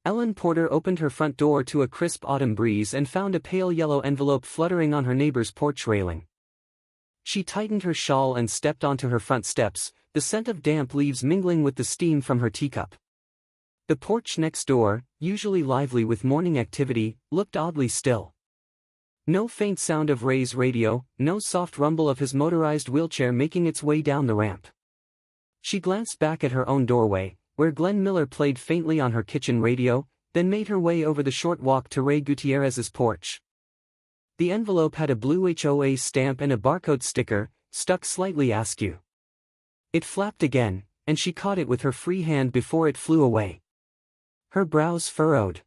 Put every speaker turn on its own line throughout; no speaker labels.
Ellen Porter opened her front door to a crisp autumn breeze and found a pale yellow envelope fluttering on her neighbor's porch railing. She tightened her shawl and stepped onto her front steps, the scent of damp leaves mingling with the steam from her teacup. The porch next door, usually lively with morning activity, looked oddly still. No faint sound of Ray's radio, no soft rumble of his motorized wheelchair making its way down the ramp. She glanced back at her own doorway, where Glenn Miller played faintly on her kitchen radio, then made her way over the short walk to Ray Gutierrez's porch. The envelope had a blue HOA stamp and a barcode sticker, stuck slightly askew. It flapped again, and she caught it with her free hand before it flew away. Her brows furrowed.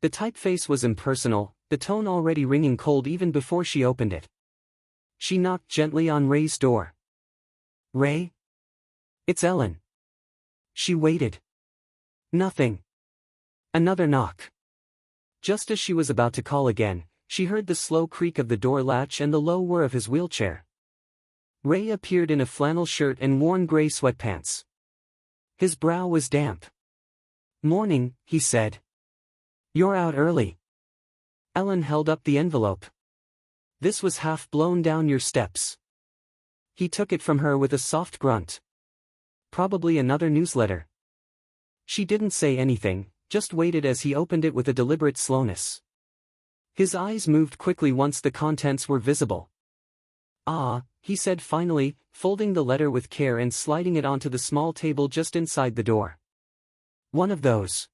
The typeface was impersonal, the tone already ringing cold even before she opened it. She knocked gently on Ray's door. "Ray? It's Ellen." She waited. Nothing. Another knock. Just as she was about to call again, she heard the slow creak of the door latch and the low whir of his wheelchair. Ray appeared in a flannel shirt and worn gray sweatpants. His brow was damp. "Morning," he said. "You're out early." Ellen held up the envelope. "This was half blown down your steps." He took it from her with a soft grunt. "Probably another newsletter." She didn't say anything, just waited as he opened it with a deliberate slowness. His eyes moved quickly once the contents were visible. "Ah," he said finally, folding the letter with care and sliding it onto the small table just inside the door. "One of those."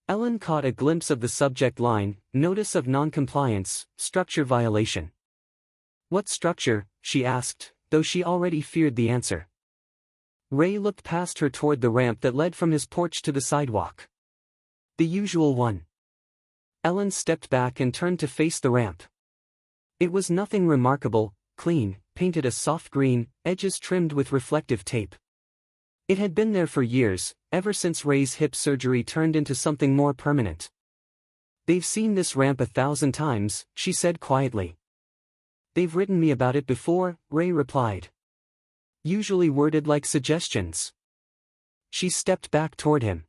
Ellen caught a glimpse of the subject line, "Notice of Non-Compliance, Structure Violation." "What structure?" she asked, though she already feared the answer. Ray looked past her toward the ramp that led from his porch to the sidewalk. "The usual one." Ellen stepped back and turned to face the ramp. It was nothing remarkable, clean, painted a soft green, edges trimmed with reflective tape. It had been there for years, ever since Ray's hip surgery turned into something more permanent. "They've seen this ramp 1,000 times, she said quietly. "They've written me about it before," Ray replied. "Usually worded like suggestions." She stepped back toward him.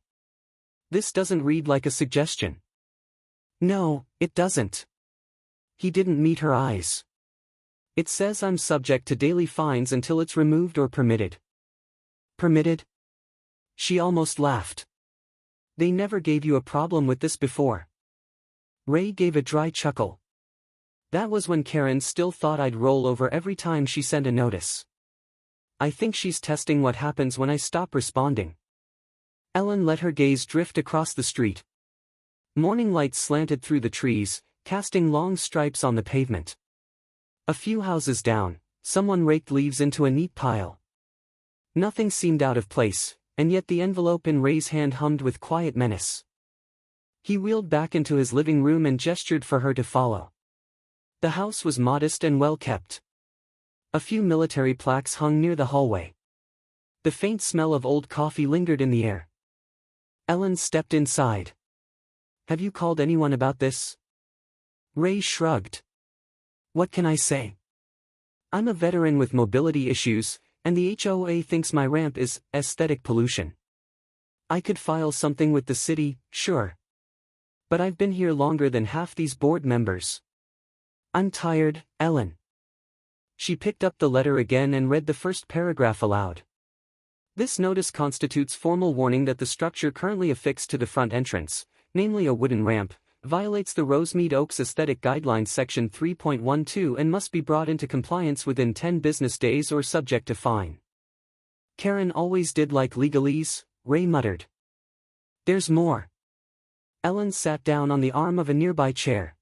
"This doesn't read like a suggestion." "No, it doesn't." He didn't meet her eyes. "It says I'm subject to daily fines until it's removed or permitted." "Permitted?" She almost laughed. "They never gave you a problem with this before." Ray gave a dry chuckle. "That was when Karen still thought I'd roll over every time she sent a notice. I think she's testing what happens when I stop responding." Ellen let her gaze drift across the street. Morning light slanted through the trees, casting long stripes on the pavement. A few houses down, someone raked leaves into a neat pile. Nothing seemed out of place, and yet the envelope in Ray's hand hummed with quiet menace. He wheeled back into his living room and gestured for her to follow. The house was modest and well kept. A few military plaques hung near the hallway. The faint smell of old coffee lingered in the air. Ellen stepped inside. "Have you called anyone about this?" Ray shrugged. "What can I say? I'm a veteran with mobility issues, and the HOA thinks my ramp is aesthetic pollution. I could file something with the city, sure. But I've been here longer than half these board members. I'm tired, Ellen." She picked up the letter again and read the first paragraph aloud. "This notice constitutes formal warning that the structure currently affixed to the front entrance, namely a wooden ramp, violates the Rosemead Oaks Aesthetic Guidelines Section 3.12 and must be brought into compliance within 10 business days or subject to fine." "Karen always did like legalese," Ray muttered. "There's more." Ellen sat down on the arm of a nearby chair.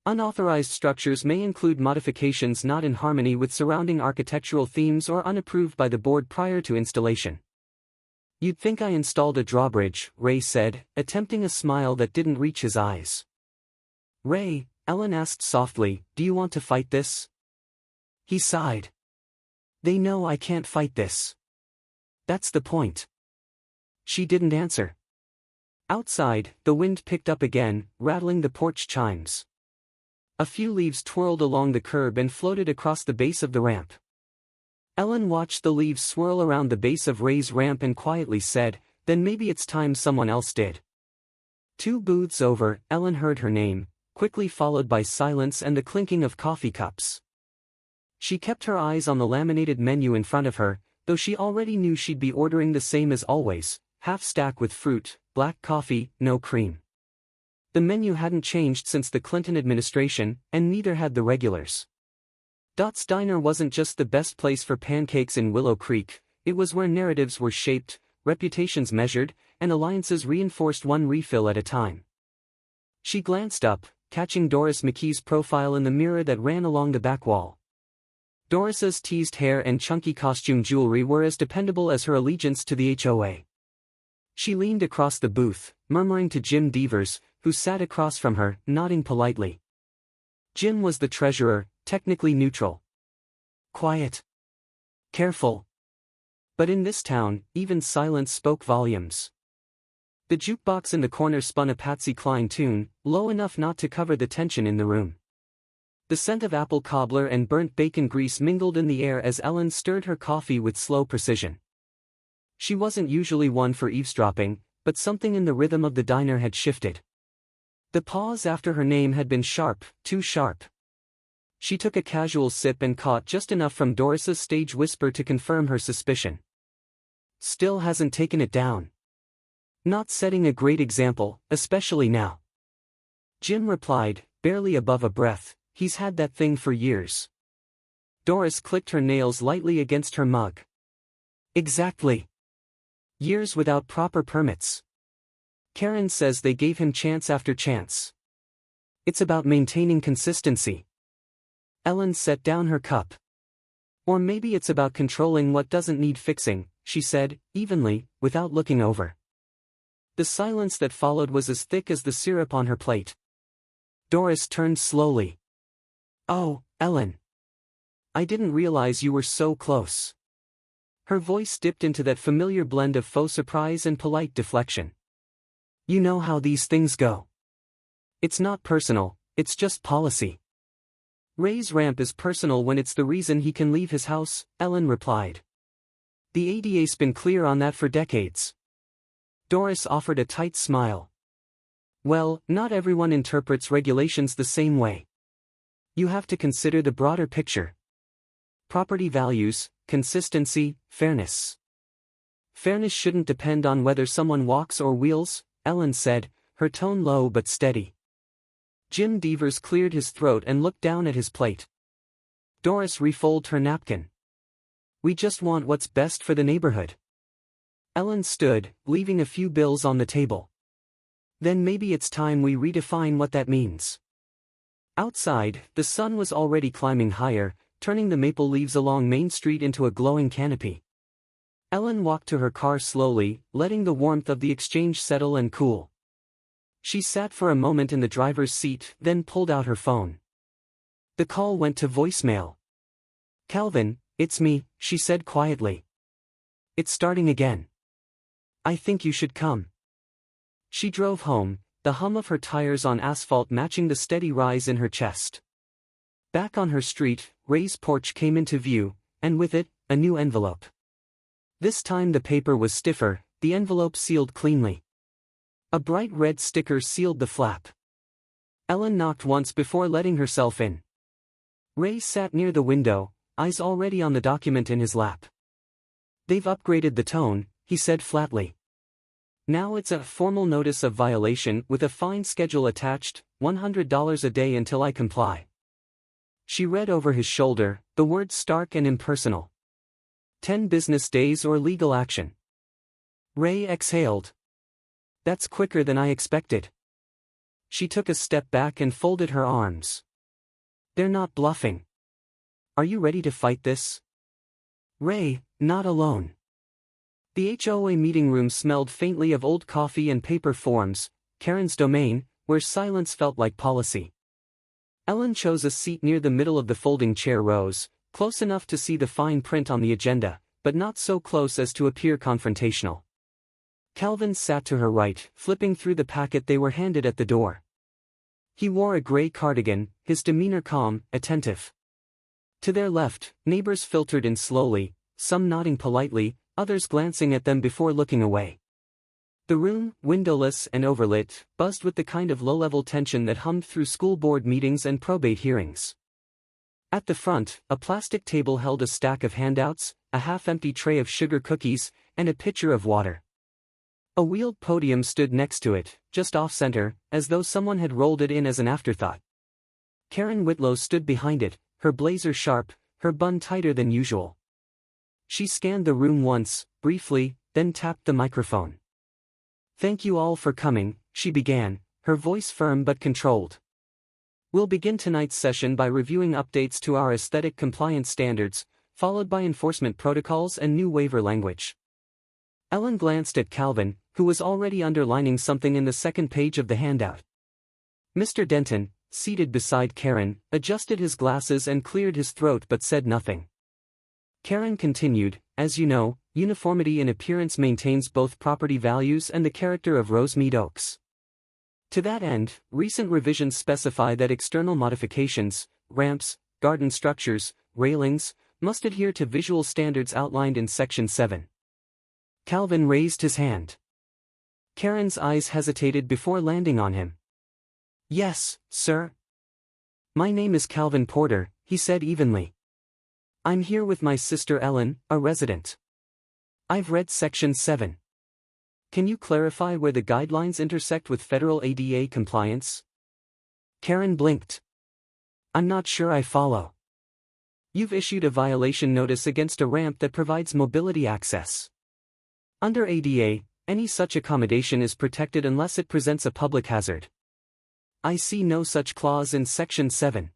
"Unauthorized structures may include modifications not in harmony with surrounding architectural themes or unapproved by the board prior to installation." "You'd think I installed a drawbridge," Ray said, attempting a smile that didn't reach his eyes. "Ray," Ellen asked softly, "do you want to fight this?" He sighed. "They know I can't fight this. That's the point." She didn't answer. Outside, the wind picked up again, rattling the porch chimes. A few leaves twirled along the curb and floated across the base of the ramp. Ellen watched the leaves swirl around the base of Ray's ramp and quietly said, "Then maybe it's time someone else did." 2 booths over, Ellen heard her name, quickly followed by silence and the clinking of coffee cups. She kept her eyes on the laminated menu in front of her, though she already knew she'd be ordering the same as always, half stack with fruit, black coffee, no cream. The menu hadn't changed since the Clinton administration, and neither had the regulars. Dot's Diner wasn't just the best place for pancakes in Willow Creek, it was where narratives were shaped, reputations measured, and alliances reinforced one refill at a time. She glanced up, catching Doris McKee's profile in the mirror that ran along the back wall. Doris's teased hair and chunky costume jewelry were as dependable as her allegiance to the HOA. She leaned across the booth, murmuring to Jim Devers, who sat across from her, nodding politely. Jim was the treasurer, technically neutral. Quiet. Careful. But in this town, even silence spoke volumes. The jukebox in the corner spun a Patsy Cline tune, low enough not to cover the tension in the room. The scent of apple cobbler and burnt bacon grease mingled in the air as Ellen stirred her coffee with slow precision. She wasn't usually one for eavesdropping, but something in the rhythm of the diner had shifted. The pause after her name had been sharp, too sharp. She took a casual sip and caught just enough from Doris's stage whisper to confirm her suspicion. Still hasn't taken it down. Not setting a great example, especially now. Jim replied, barely above a breath, he's had that thing for years. Doris clicked her nails lightly against her mug. Exactly. Years without proper permits. Karen says they gave him chance after chance. It's about maintaining consistency. Ellen set down her cup. Or maybe it's about controlling what doesn't need fixing, she said, evenly, without looking over. The silence that followed was as thick as the syrup on her plate. Doris turned slowly. Oh, Ellen. I didn't realize you were so close. Her voice dipped into that familiar blend of faux surprise and polite deflection. You know how these things go. It's not personal, it's just policy. Ray's ramp is personal when it's the reason he can leave his house, Ellen replied. The ADA's been clear on that for decades. Doris offered a tight smile. Well, not everyone interprets regulations the same way. You have to consider the broader picture. Property values, consistency, fairness. Fairness shouldn't depend on whether someone walks or wheels, Ellen said, her tone low but steady. Jim Devers cleared his throat and looked down at his plate. Doris refolded her napkin. We just want what's best for the neighborhood. Ellen stood, leaving a few bills on the table. Then maybe it's time we redefine what that means. Outside, the sun was already climbing higher, turning the maple leaves along Main Street into a glowing canopy. Ellen walked to her car slowly, letting the warmth of the exchange settle and cool. She sat for a moment in the driver's seat, then pulled out her phone. The call went to voicemail. Calvin, it's me, she said quietly. It's starting again. I think you should come. She drove home, the hum of her tires on asphalt matching the steady rise in her chest. Back on her street, Ray's porch came into view, and with it, a new envelope. This time the paper was stiffer, the envelope sealed cleanly. A bright red sticker sealed the flap. Ellen knocked once before letting herself in. Ray sat near the window, eyes already on the document in his lap. They've upgraded the tone, he said flatly. Now it's a formal notice of violation with a fine schedule attached, $100 a day until I comply. She read over his shoulder, the words stark and impersonal. 10 business days or legal action. Ray exhaled. That's quicker than I expected. She took a step back and folded her arms. They're not bluffing. Are you ready to fight this? Ray, not alone. The HOA meeting room smelled faintly of old coffee and paper forms, Karen's domain, where silence felt like policy. Ellen chose a seat near the middle of the folding chair rows, close enough to see the fine print on the agenda, but not so close as to appear confrontational. Calvin sat to her right, flipping through the packet they were handed at the door. He wore a gray cardigan, his demeanor calm, attentive. To their left, neighbors filtered in slowly, some nodding politely, others glancing at them before looking away. The room, windowless and overlit, buzzed with the kind of low-level tension that hummed through school board meetings and probate hearings. At the front, a plastic table held a stack of handouts, a half-empty tray of sugar cookies, and a pitcher of water. A wheeled podium stood next to it, just off-center, as though someone had rolled it in as an afterthought. Karen Whitlow stood behind it, her blazer sharp, her bun tighter than usual. She scanned the room once, briefly, then tapped the microphone. "Thank you all for coming," she began, her voice firm but controlled. "We'll begin tonight's session by reviewing updates to our aesthetic compliance standards, followed by enforcement protocols and new waiver language." Ellen glanced at Calvin, who was already underlining something in the second page of the handout. Mr. Denton, seated beside Karen, adjusted his glasses and cleared his throat but said nothing. Karen continued, "As you know, uniformity in appearance maintains both property values and the character of Rosemead Oaks. To that end, recent revisions specify that external modifications, ramps, garden structures, railings, must adhere to visual standards outlined in Section 7. Calvin raised his hand. Karen's eyes hesitated before landing on him. "Yes, sir." "My name is Calvin Porter," he said evenly. "I'm here with my sister Ellen, a resident. I've read Section 7. Can you clarify where the guidelines intersect with federal ADA compliance?" Karen blinked. "I'm not sure I follow." "You've issued a violation notice against a ramp that provides mobility access. Under ADA, any such accommodation is protected unless it presents a public hazard. I see no such clause in Section 7.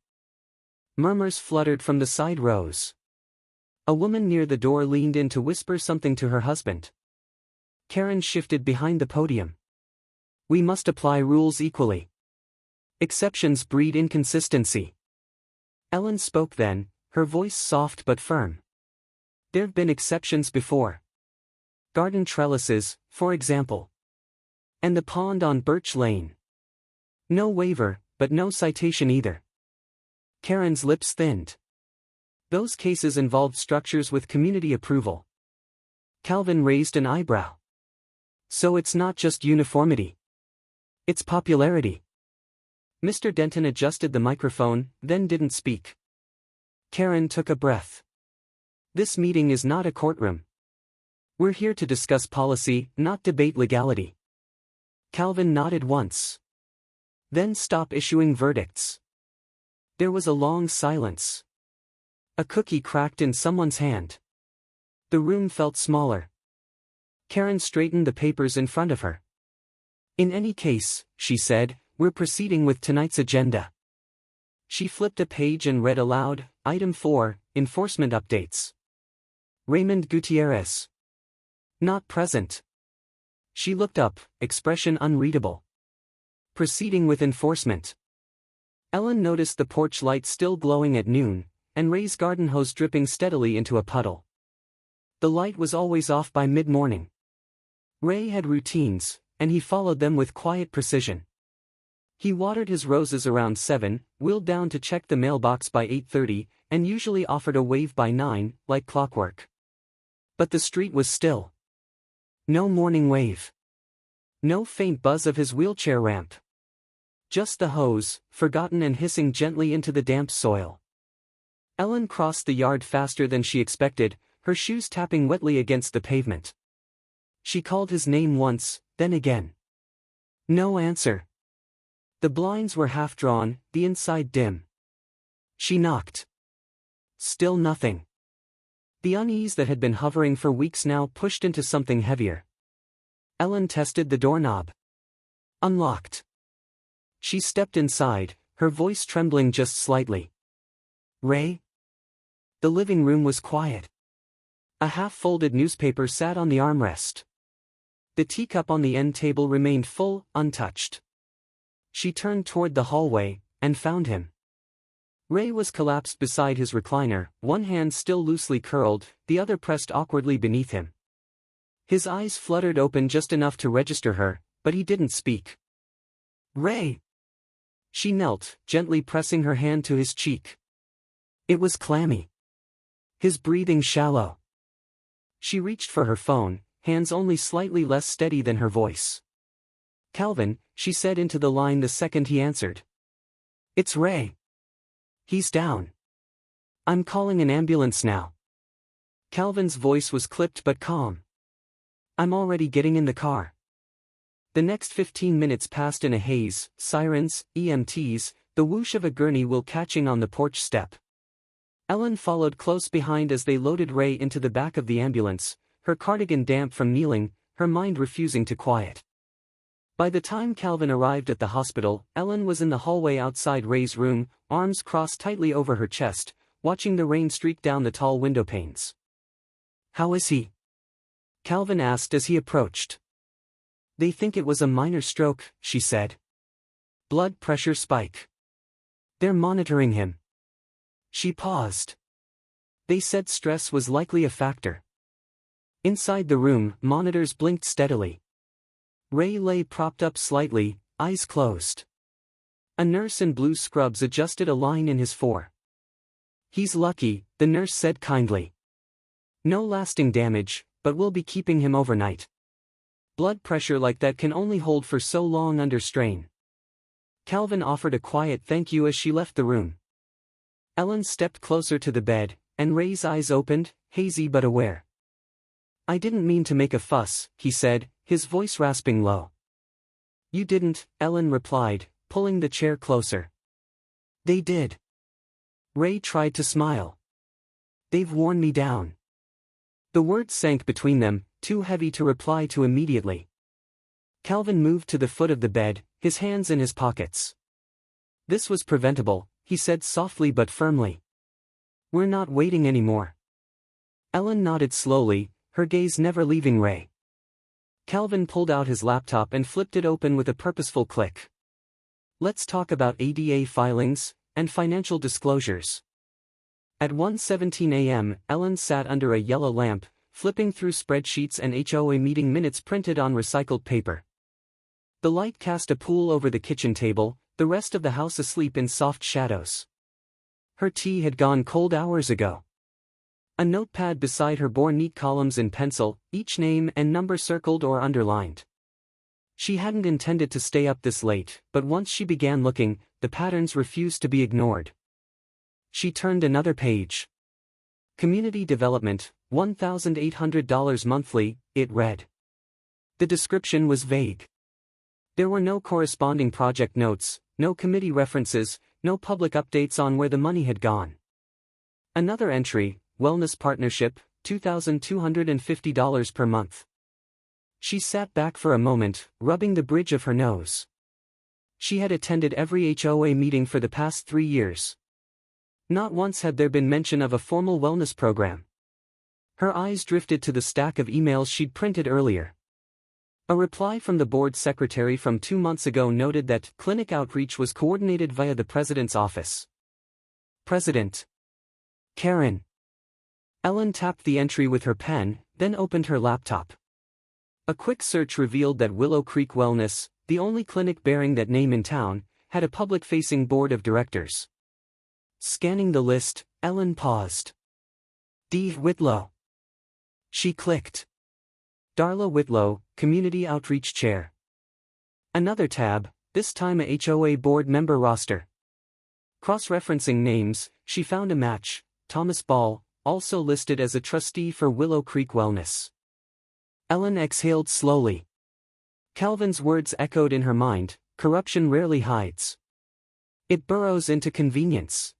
Murmurs fluttered from the side rows. A woman near the door leaned in to whisper something to her husband. Karen shifted behind the podium. "We must apply rules equally. Exceptions breed inconsistency." Ellen spoke then, her voice soft but firm. "There've been exceptions before. Garden trellises, for example. And the pond on Birch Lane. No waiver, but no citation either." Karen's lips thinned. "Those cases involved structures with community approval." Calvin raised an eyebrow. "So it's not just uniformity. It's popularity." Mr. Denton adjusted the microphone, then didn't speak. Karen took a breath. "This meeting is not a courtroom. We're here to discuss policy, not debate legality." Calvin nodded once. "Then stop issuing verdicts." There was a long silence. A cookie cracked in someone's hand. The room felt smaller. Karen straightened the papers in front of her. "In any case," she said, "we're proceeding with tonight's agenda." She flipped a page and read aloud, "Item 4, Enforcement Updates. Raymond Gutierrez. Not present." She looked up, expression unreadable. "Proceeding with enforcement." Ellen noticed the porch light still glowing at noon, and Ray's garden hose dripping steadily into a puddle. The light was always off by mid-morning. Ray had routines, and he followed them with quiet precision. He watered his roses around 7, wheeled down to check the mailbox by 8:30, and usually offered a wave by 9, like clockwork. But the street was still. No morning wave. No faint buzz of his wheelchair ramp. Just the hose, forgotten and hissing gently into the damp soil. Ellen crossed the yard faster than she expected, her shoes tapping wetly against the pavement. She called his name once, then again. No answer. The blinds were half drawn, the inside dim. She knocked. Still nothing. The unease that had been hovering for weeks now pushed into something heavier. Ellen tested the doorknob. Unlocked. She stepped inside, her voice trembling just slightly. "Ray?" The living room was quiet. A half-folded newspaper sat on the armrest. The teacup on the end table remained full, untouched. She turned toward the hallway, and found him. Ray was collapsed beside his recliner, one hand still loosely curled, the other pressed awkwardly beneath him. His eyes fluttered open just enough to register her, but he didn't speak. "Ray!" She knelt, gently pressing her hand to his cheek. It was clammy. His breathing shallow. She reached for her phone, hands only slightly less steady than her voice. "Calvin," she said into the line the second he answered. "It's Ray. He's down. I'm calling an ambulance now." Calvin's voice was clipped but calm. "I'm already getting in the car." The next 15 minutes passed in a haze, sirens, EMTs, the whoosh of a gurney wheel catching on the porch step. Ellen followed close behind as they loaded Ray into the back of the ambulance, her cardigan damp from kneeling, her mind refusing to quiet. By the time Calvin arrived at the hospital, Ellen was in the hallway outside Ray's room, arms crossed tightly over her chest, watching the rain streak down the tall window panes. "How is he?" Calvin asked as he approached. "They think it was a minor stroke," she said. "Blood pressure spike. They're monitoring him." She paused. "They said stress was likely a factor." Inside the room, monitors blinked steadily. Ray lay propped up slightly, eyes closed. A nurse in blue scrubs adjusted a line in his fore. "He's lucky," the nurse said kindly. "No lasting damage, but we'll be keeping him overnight. Blood pressure like that can only hold for so long under strain." Calvin offered a quiet thank you as she left the room. Ellen stepped closer to the bed, and Ray's eyes opened, hazy but aware. "I didn't mean to make a fuss," he said, his voice rasping low. "You didn't," Ellen replied, pulling the chair closer. "They did." Ray tried to smile. "They've worn me down." The words sank between them, too heavy to reply to immediately. Calvin moved to the foot of the bed, his hands in his pockets. "This was preventable," he said softly but firmly. "We're not waiting anymore." Ellen nodded slowly, her gaze never leaving Ray. Calvin pulled out his laptop and flipped it open with a purposeful click. "Let's talk about ADA filings and financial disclosures." At 1:17 a.m., Ellen sat under a yellow lamp, flipping through spreadsheets and HOA meeting minutes printed on recycled paper. The light cast a pool over the kitchen table, the rest of the house asleep in soft shadows. Her tea had gone cold hours ago. A notepad beside her bore neat columns in pencil, each name and number circled or underlined. She hadn't intended to stay up this late, but once she began looking, the patterns refused to be ignored. She turned another page. Community development, $1,800 monthly, it read. The description was vague. There were no corresponding project notes, no committee references, no public updates on where the money had gone. Another entry, Wellness Partnership, $2,250 per month. She sat back for a moment, rubbing the bridge of her nose. She had attended every HOA meeting for the past 3 years. Not once had there been mention of a formal wellness program. Her eyes drifted to the stack of emails she'd printed earlier. A reply from the board secretary from 2 months ago noted that clinic outreach was coordinated via the president's office. President Karen. Ellen tapped the entry with her pen, then opened her laptop. A quick search revealed that Willow Creek Wellness, the only clinic bearing that name in town, had a public-facing board of directors. Scanning the list, Ellen paused. D. Whitlow. She clicked. Darla Whitlow, Community Outreach Chair. Another tab, this time a HOA board member roster. Cross-referencing names, she found a match, Thomas Ball, also listed as a trustee for Willow Creek Wellness. Ellen exhaled slowly. Calvin's words echoed in her mind, corruption rarely hides. It burrows into convenience.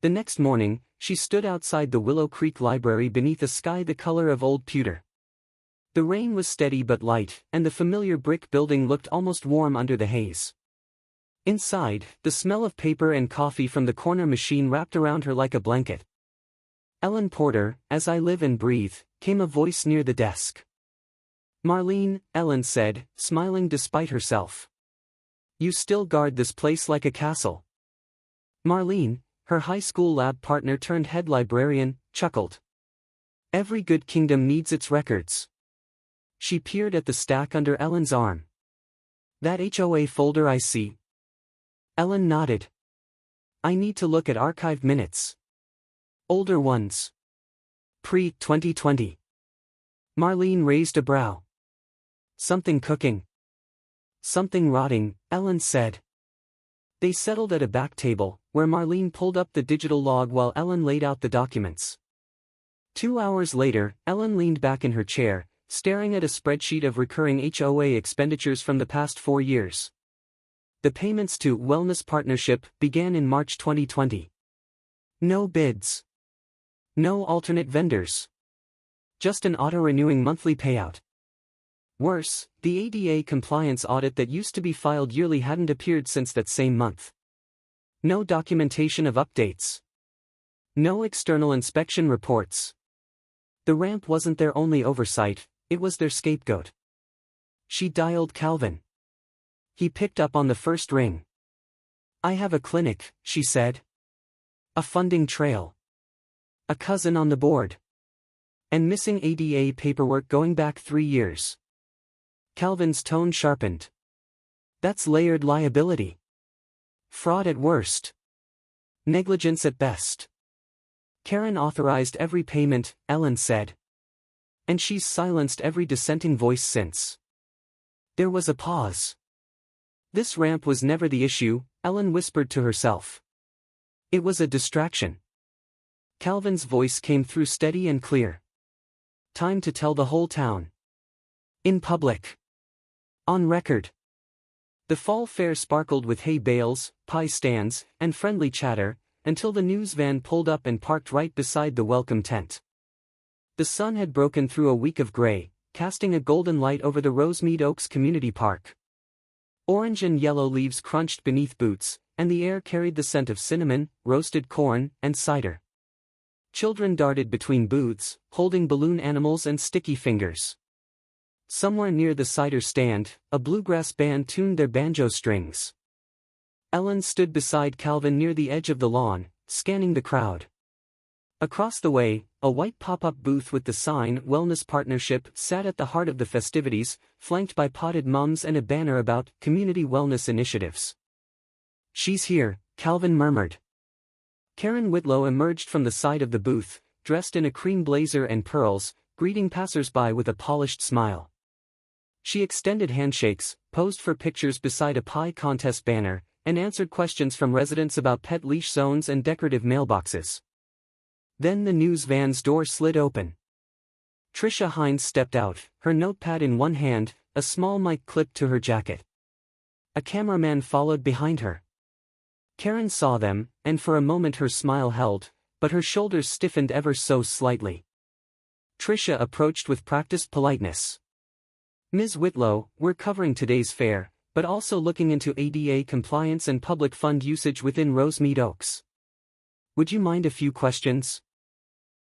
The next morning, she stood outside the Willow Creek Library beneath a sky the color of old pewter. The rain was steady but light, and the familiar brick building looked almost warm under the haze. Inside, the smell of paper and coffee from the corner machine wrapped around her like a blanket. "Ellen Porter, as I live and breathe," came a voice near the desk. "Marlene," Ellen said, smiling despite herself. "You still guard this place like a castle." Marlene, her high school lab partner turned head librarian, chuckled. "Every good kingdom needs its records." She peered at the stack under Ellen's arm. "That HOA folder I see." Ellen nodded. "I need to look at archived minutes. Older ones. Pre-2020. Marlene raised a brow. Something cooking. Something rotting, Ellen said. They settled at a back table, where Marlene pulled up the digital log while Ellen laid out the documents. 2 hours later, Ellen leaned back in her chair, staring at a spreadsheet of recurring HOA expenditures from the past 4 years. The payments to Wellness Partnership began in March 2020. No bids. No alternate vendors. Just an auto-renewing monthly payout. Worse, the ADA compliance audit that used to be filed yearly hadn't appeared since that same month. No documentation of updates. No external inspection reports. The ramp wasn't their only oversight, it was their scapegoat. She dialed Calvin. He picked up on the first ring. "I have a clinic," she said. "A funding trail. A cousin on the board. And missing ADA paperwork going back 3 years." Calvin's tone sharpened. "That's layered liability. Fraud at worst. Negligence at best." "Karen authorized every payment," Ellen said. "And she's silenced every dissenting voice since." There was a pause. This ramp was never the issue, Ellen whispered to herself. It was a distraction. Calvin's voice came through steady and clear. "Time to tell the whole town. In public. On record." The fall fair sparkled with hay bales, pie stands, and friendly chatter, until the news van pulled up and parked right beside the welcome tent. The sun had broken through a week of gray, casting a golden light over the Rosemead Oaks Community Park. Orange and yellow leaves crunched beneath boots, and the air carried the scent of cinnamon, roasted corn, and cider. Children darted between booths, holding balloon animals and sticky fingers. Somewhere near the cider stand, a bluegrass band tuned their banjo strings. Ellen stood beside Calvin near the edge of the lawn, scanning the crowd. Across the way, a white pop-up booth with the sign Wellness Partnership sat at the heart of the festivities, flanked by potted mums and a banner about community wellness initiatives. "She's here," Calvin murmured. Karen Whitlow emerged from the side of the booth, dressed in a cream blazer and pearls, greeting passers-by with a polished smile. She extended handshakes, posed for pictures beside a pie contest banner, and answered questions from residents about pet leash zones and decorative mailboxes. Then the news van's door slid open. Tricia Hines stepped out, her notepad in one hand, a small mic clipped to her jacket. A cameraman followed behind her. Karen saw them, and for a moment her smile held, but her shoulders stiffened ever so slightly. Tricia approached with practiced politeness. "Ms. Whitlow, we're covering today's fair, but also looking into ADA compliance and public fund usage within Rosemead Oaks. Would you mind a few questions?"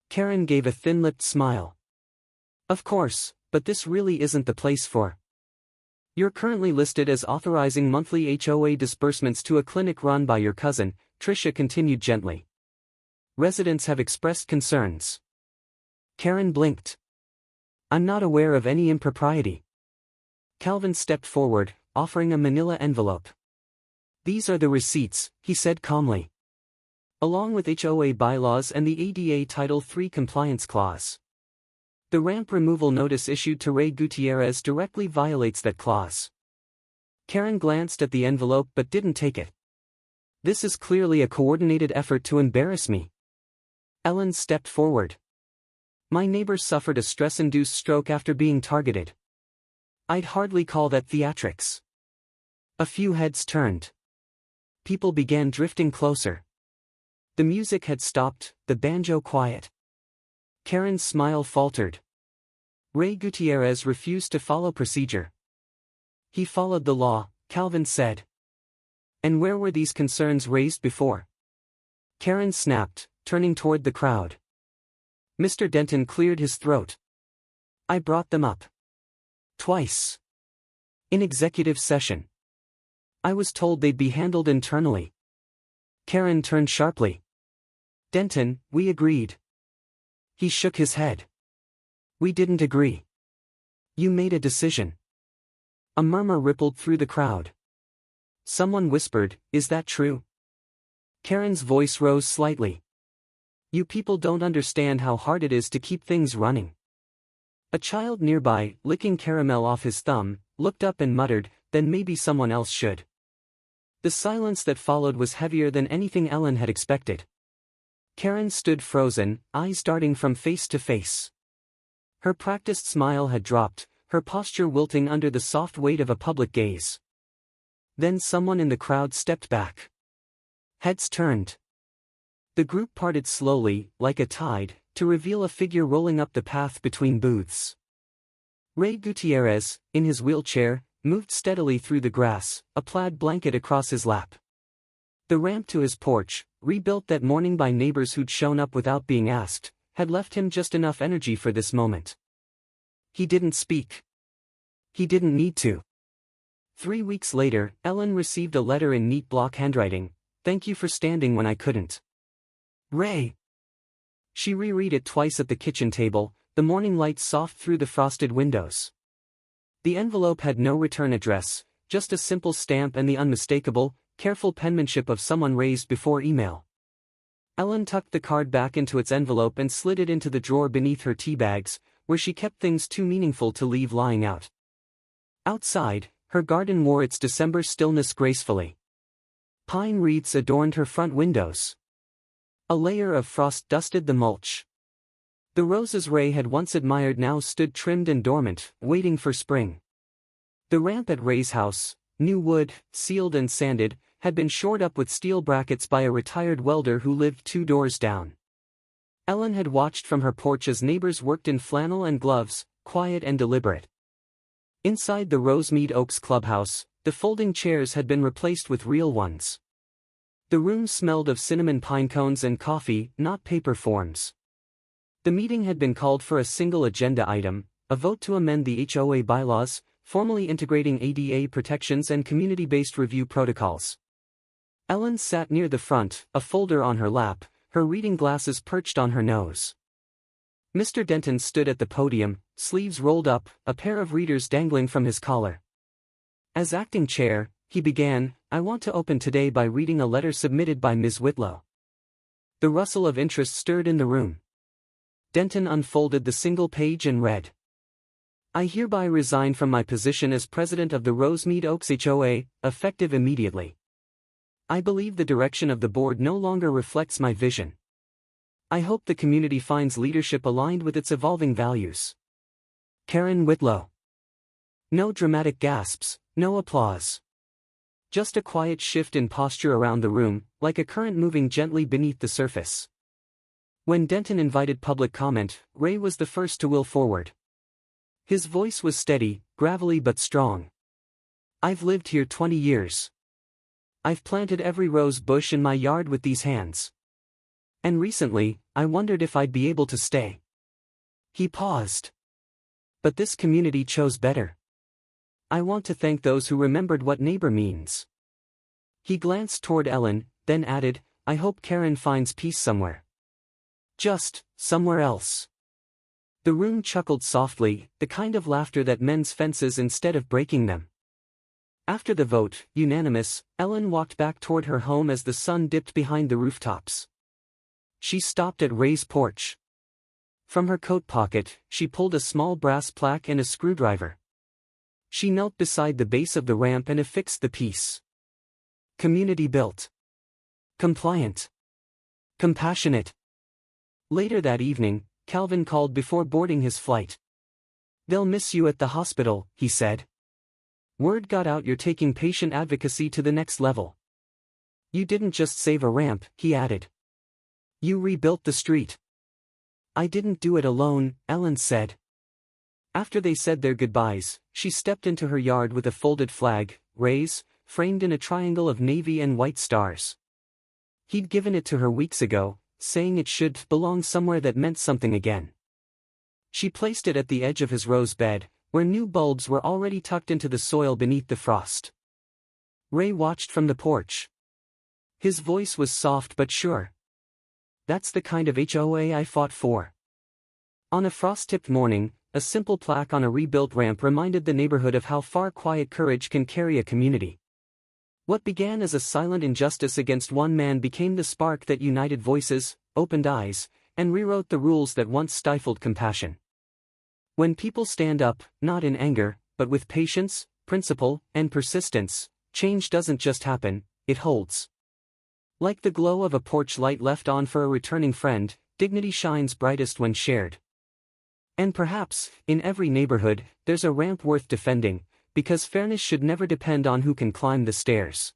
Karen gave a thin-lipped smile. "Of course, but this really isn't the place for." "You're currently listed as authorizing monthly HOA disbursements to a clinic run by your cousin," Tricia continued gently. "Residents have expressed concerns." Karen blinked. "I'm not aware of any impropriety." Calvin stepped forward, offering a manila envelope. "These are the receipts," he said calmly. "Along with HOA bylaws and the ADA Title III compliance clause. The ramp removal notice issued to Ray Gutierrez directly violates that clause." Karen glanced at the envelope but didn't take it. "This is clearly a coordinated effort to embarrass me." Ellen stepped forward. "My neighbor suffered a stress-induced stroke after being targeted. I'd hardly call that theatrics." A few heads turned. People began drifting closer. The music had stopped, the banjo quiet. Karen's smile faltered. Ray Gutierrez refused to follow procedure. "He followed the law," Calvin said. "And where were these concerns raised before?" Karen snapped, turning toward the crowd. Mr. Denton cleared his throat. "I brought them up. Twice. In executive session. I was told they'd be handled internally." Karen turned sharply. "Denton, we agreed." He shook his head. "We didn't agree. You made a decision." A murmur rippled through the crowd. Someone whispered, "Is that true?" Karen's voice rose slightly. "You people don't understand how hard it is to keep things running. A child nearby, licking caramel off his thumb, looked up and muttered, "Then maybe someone else should." The silence that followed was heavier than anything Ellen had expected. Karen stood frozen, eyes darting from face to face. Her practiced smile had dropped, her posture wilting under the soft weight of a public gaze. Then someone in the crowd stepped back. Heads turned. The group parted slowly, like a tide, to reveal a figure rolling up the path between booths. Ray Gutierrez, in his wheelchair, moved steadily through the grass, a plaid blanket across his lap. The ramp to his porch, rebuilt that morning by neighbors who'd shown up without being asked, had left him just enough energy for this moment. He didn't speak. He didn't need to. 3 weeks later, Ellen received a letter in neat block handwriting, "Thank you for standing when I couldn't. Ray." She reread it twice at the kitchen table, the morning light soft through the frosted windows. The envelope had no return address, just a simple stamp and the unmistakable, careful penmanship of someone raised before email. Ellen tucked the card back into its envelope and slid it into the drawer beneath her tea bags, where she kept things too meaningful to leave lying out. Outside, her garden wore its December stillness gracefully. Pine wreaths adorned her front windows. A layer of frost dusted the mulch. The roses Ray had once admired now stood trimmed and dormant, waiting for spring. The ramp at Ray's house, new wood, sealed and sanded, had been shored up with steel brackets by a retired welder who lived 2 doors down. Ellen had watched from her porch as neighbors worked in flannel and gloves, quiet and deliberate. Inside the Rosemead Oaks clubhouse, the folding chairs had been replaced with real ones. The room smelled of cinnamon pine cones and coffee, not paper forms. The meeting had been called for a single agenda item, a vote to amend the HOA bylaws, formally integrating ADA protections and community-based review protocols. Ellen sat near the front, a folder on her lap, her reading glasses perched on her nose. Mr. Denton stood at the podium, sleeves rolled up, a pair of readers dangling from his collar. As acting chair, he began, "I want to open today by reading a letter submitted by Ms. Whitlow." The rustle of interest stirred in the room. Denton unfolded the single page and read, "I hereby resign from my position as president of the Rosemead Oaks HOA, effective immediately. I believe the direction of the board no longer reflects my vision. I hope the community finds leadership aligned with its evolving values. Karen Whitlow." No dramatic gasps, no applause. Just a quiet shift in posture around the room, like a current moving gently beneath the surface. When Denton invited public comment, Ray was the first to will forward. His voice was steady, gravelly but strong. "I've lived here 20 years. I've planted every rose bush in my yard with these hands. And recently, I wondered if I'd be able to stay." He paused. "But this community chose better. I want to thank those who remembered what neighbor means." He glanced toward Ellen, then added, "I hope Karen finds peace somewhere. Just, somewhere else." The room chuckled softly, the kind of laughter that mends fences instead of breaking them. After the vote, unanimous, Ellen walked back toward her home as the sun dipped behind the rooftops. She stopped at Ray's porch. From her coat pocket, she pulled a small brass plaque and a screwdriver. She knelt beside the base of the ramp and affixed the piece. Community built. Compliant. Compassionate. Later that evening, Calvin called before boarding his flight. "They'll miss you at the hospital," he said. "Word got out you're taking patient advocacy to the next level." "You didn't just save a ramp," he added. "You rebuilt the street." "I didn't do it alone," Ellen said. After they said their goodbyes, she stepped into her yard with a folded flag, Ray's, framed in a triangle of navy and white stars. He'd given it to her weeks ago, saying it should belong somewhere that meant something again. She placed it at the edge of his rose bed, where new bulbs were already tucked into the soil beneath the frost. Ray watched from the porch. His voice was soft but sure. "That's the kind of HOA I fought for." On a frost-tipped morning, a simple plaque on a rebuilt ramp reminded the neighborhood of how far quiet courage can carry a community. What began as a silent injustice against one man became the spark that united voices, opened eyes, and rewrote the rules that once stifled compassion. When people stand up, not in anger, but with patience, principle, and persistence, change doesn't just happen, it holds. Like the glow of a porch light left on for a returning friend, dignity shines brightest when shared. And perhaps, in every neighborhood, there's a ramp worth defending, because fairness should never depend on who can climb the stairs.